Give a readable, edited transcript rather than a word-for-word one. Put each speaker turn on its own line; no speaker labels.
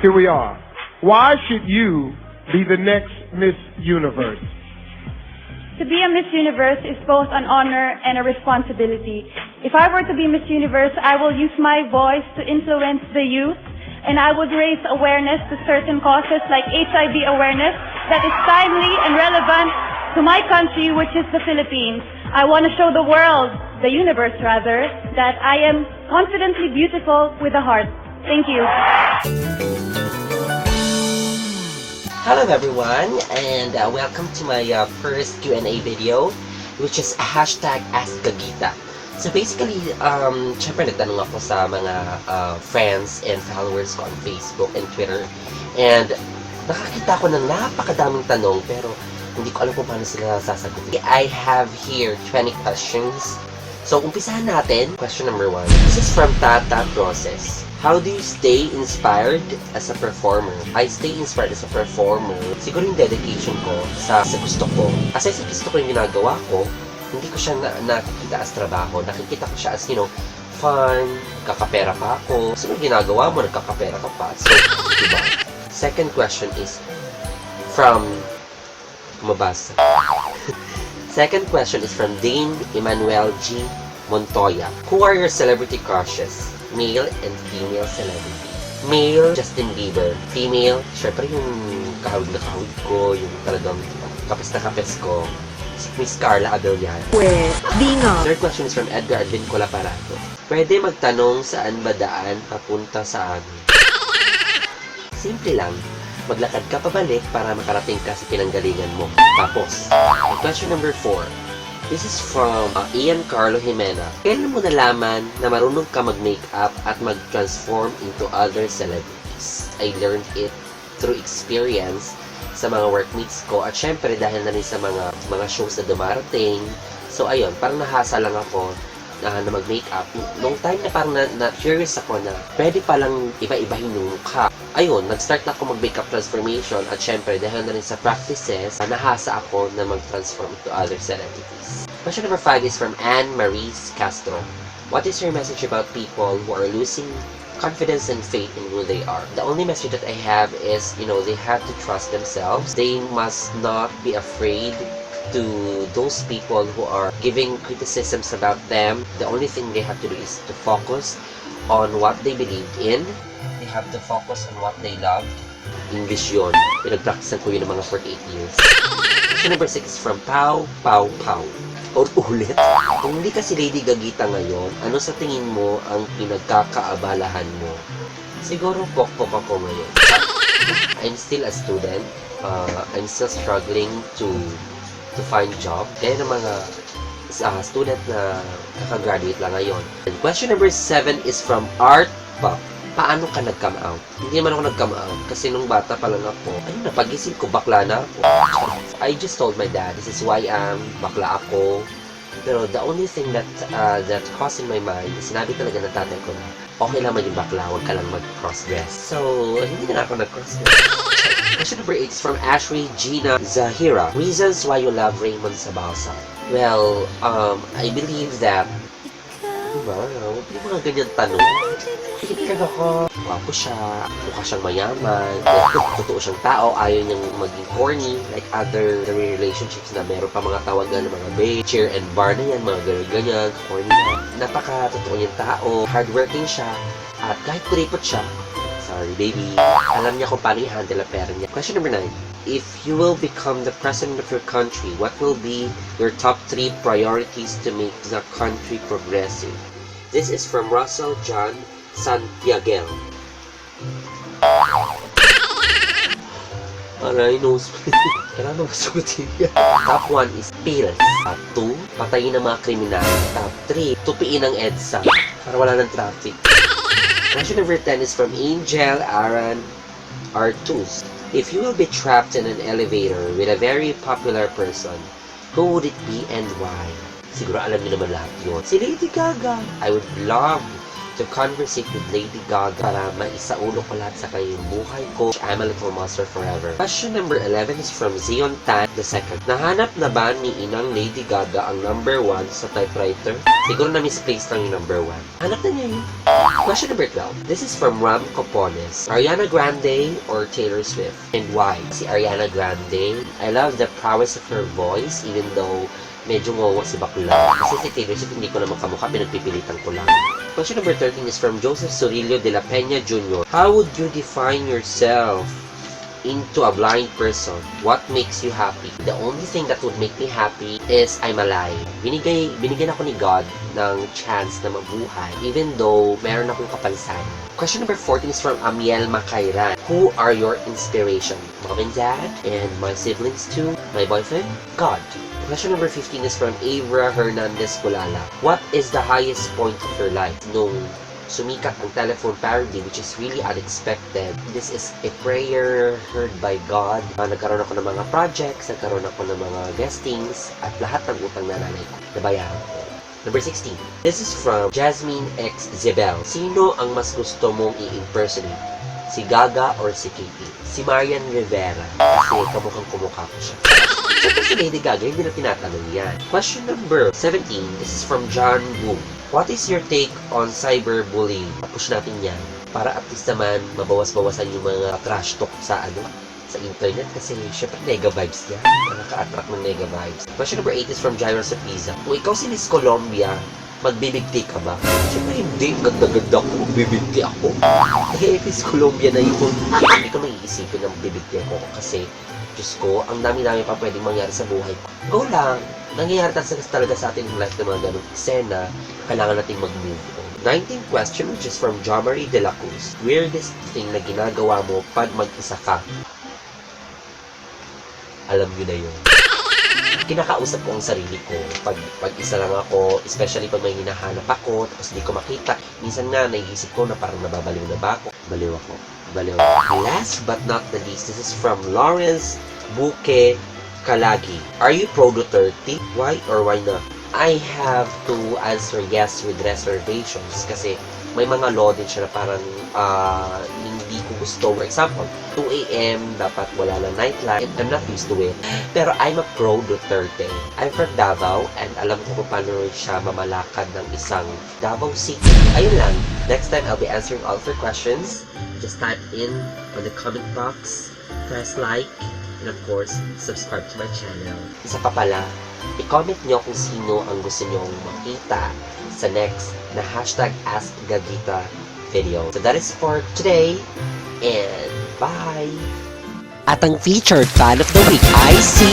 here we are. Why should you be the next Miss Universe?
To be a Miss Universe is both an honor and a responsibility. If I were to be Miss Universe, I will use my voice to influence the youth, and I would raise awareness to certain causes like HIV awareness that is timely and relevant to my country, which is the Philippines. I want to show the world, the universe rather, that I am confidently beautiful with a heart. Thank you.
Hello everyone, and welcome to my first Q&A video, which is hashtag AskGagita. So basically, syempre nagtanong ako sa mga friends and followers ko on Facebook and Twitter, and nakakita ko ng napakadaming tanong, pero hindi ko alam kung paano sila sasagutin. I have here 20 questions. So umpisahan natin. Question number 1. This is from Tata Process. How do you stay inspired as a performer? I stay inspired as a performer. Siguro yung dedication ko sa gusto ko. Kasi sa gusto ko yung ginagawa ko, hindi ko siya nakikita as trabaho. Nakikita ko siya as, fun, kakapera pa ako. So yung ginagawa mo, nagkakapera ka pa. So, diba? Second question is from mabasa. Second question is from Dane Emmanuel G. Montoya. Who are your celebrity crushes? Male and female celebrity. Male, Justin Bieber. Female, syempre yung kahawig na kahawig ko, yung talagang kapis na kapis ko, si Miss Carla Abellan. Third question is from Edgar Advin Colaparato. Pwede magtanong saan ba daan papunta sa amin? Simple lang. Maglakad ka pabalik para makarating ka sa pinanggalingan mo. Tapos, question number 4. This is from Ian Carlo Jimena. Kailan mo nalaman na marunong ka mag-makeup at mag-transform into other celebrities? I learned it through experience sa mga workmates ko at syempre dahil na rin sa mga shows na dumarating. So ayun, parang nahasa lang ako na mag-makeup. Nung time na parang na-curious ako na pwede palang iba-ibahin yung mukha. Ayun, nag-start na ako mag-makeup transformation at syempre dahil na rin sa practices, nahasa ako na mag-transform to other celebrities. Question number 5 is from Anne Marie Castro. What is your message about people who are losing confidence and faith in who they are? The only message that I have is, they have to trust themselves. They must not be afraid to those people who are giving criticisms about them. The only thing they have to do is to focus on what they believe in. They have to focus on what they love. English yun. Pinag-practicean ko yun ng mga 48 years. Question number 6 is from Pau Pau Pau. Ulit. Kung hindi ka si Lady Gagita ngayon, ano sa tingin mo ang pinagkakaabalahan mo? Siguro pokpok ako ngayon. I'm still a student. I'm still struggling to find job. Kaya ng mga student na kakagraduate lang ngayon. And question number 7 is from Art Pop. Paano ka nag-come out? Hindi naman ako nag-come out kasi nung bata pa lang ako, napagising ko, bakla na ako. I just told my dad, this is who I am, bakla ako. Pero the only thing that crossed in my mind, sinabi talaga ng tatay ko na, okay lang maging bakla, huwag ka lang mag-cross-dress. So, hindi na ako nag-cross-dress. Question number 8 is from Ashley Gina Zahira. Reasons why you love Raymond Sabasa. Well, I believe that huwag yung mga ganyan tanong. Kinikilig ako. Wapo siya. Mukha siyang mayaman. Totoo siyang tao. Ayaw niyang maging corny. Like other relationships na meron pa mga tawagan ng mga babe. Cheer and bar na yan. Mga ganyan-ganyan. Corny na. Napaka-totoo niyang tao. Hardworking siya. At kahit kuripot siya, sorry baby, alam niya kung paano i-handle ang pera niya. Question number 9. If you will become the president of your country, what will be your top 3 priorities to make the country progressive? This is from Russell John Santiago. Aray, nose. Kailangan mo masugutin yan. Top 1 is pills. Top 2, patayin ng mga kriminal. Top 3, tupiin ang EDSA para wala ng traffic. Question number 10 is from Angel Aran Artus. If you will be trapped in an elevator with a very popular person, who would it be and why? Siguro alam niyo naman lahat yun. Si Lady Gaga. I would love to conversate with Lady Gaga para maisaulo ko lahat sa kanyang buhay ko. I'm a Little Monster Forever. Question number 11 is from Zion Tan II. Nahanap na ba ni Inang Lady Gaga ang number 1 sa typewriter? Siguro na misplaced lang yung number 1. Hanap na niya yun. Question number 12. This is from Ram Copones. Ariana Grande or Taylor Swift? And why? Si Ariana Grande, I love the prowess of her voice even though medyo ngawa si bakla. Kasi si Taylor Swift hindi ko naman kamukha, pinagpipilitan ko lang. Question number 13 is from Joseph Sorillo de la Peña Jr. How would you define yourself into a blind person? What makes you happy? The only thing that would make me happy is I'm alive. Binigyan ako ni God ng chance na mabuhay even though meron akong kapansanan. Question number 14 is from Amiel Macairan. Who are your inspiration? Mom and dad? And my siblings too? My boyfriend? God. Question number 15 is from Avra Hernandez Kulala. What is the highest point of your life? Nung sumikat ang telephone parody, which is really unexpected. This is a prayer heard by God. Nagkaroon ako ng mga projects, nagkaroon ako ng mga guestings, at lahat ng utang na nanay ko, nabayaran ko. Number 16. This is from Jasmine X Zebel. Sino ang mas gusto mong i-impersonate? Si Gaga or si Katy? Si Marian Rivera. Kasi kamukhang kumukha ko siya. Siyempre si Lady Gaga, hindi na tinatanong yan. Question number 17. This is from John Boom. What is your take on cyberbullying? Push natin yan. Para at least naman mabawas-bawasan yung mga trash talk sa sa internet. Kasi syempre nega vibes yan. Nakaka-attract ng nega vibes. Question number 8 is from Jairo Sapiza. Kung ikaw si Miss Colombia, magbibigti ka ba? Siyempre hindi. Ganda-ganda ko. Magbibigti ako. Eh, Miss Colombia na yun. Hindi ko maiisipin na magbibigti ako. Kasi Diyos ko, ang dami-dami pa pwedeng mangyari sa buhay ko. Go lang. Nangyayari talaga sa atin yung life ng mga ganong eksena. Kailangan natin mag-move on. 19th question, which is from Jomari De La Cruz. Weirdest thing na ginagawa mo pag mag-isa ka? Alam nyo na yun. Kinakausap ko ang sarili ko. Pag isa lang ako, especially pag may hinahanap ako, tapos hindi ko makita. Minsan nga, naiisip ko na parang nababaliw na ba ako? Baliw ako. Last but not the least, this is from Lawrence Buke Kalagi. Are you pro Duterte? Why or why not? I have to answer yes with reservations kasi may mga law din siya na parang hindi ko gusto. For example, 2 a.m. dapat wala lang nightlife. I'm not used to it. Pero I'm a pro Duterte. I'm from Davao and alam ko kung paano siya mamalakad ng isang Davao City. Ayun lang. Next time, I'll be answering all of your questions. Just type in on the comment box, press like, and of course, subscribe to my channel. Isa pa pala, i-comment nyo kung sino ang gusto nyong makita sa next na #AskGagita video. So that is for today, and bye! At ang featured fan of the week ay si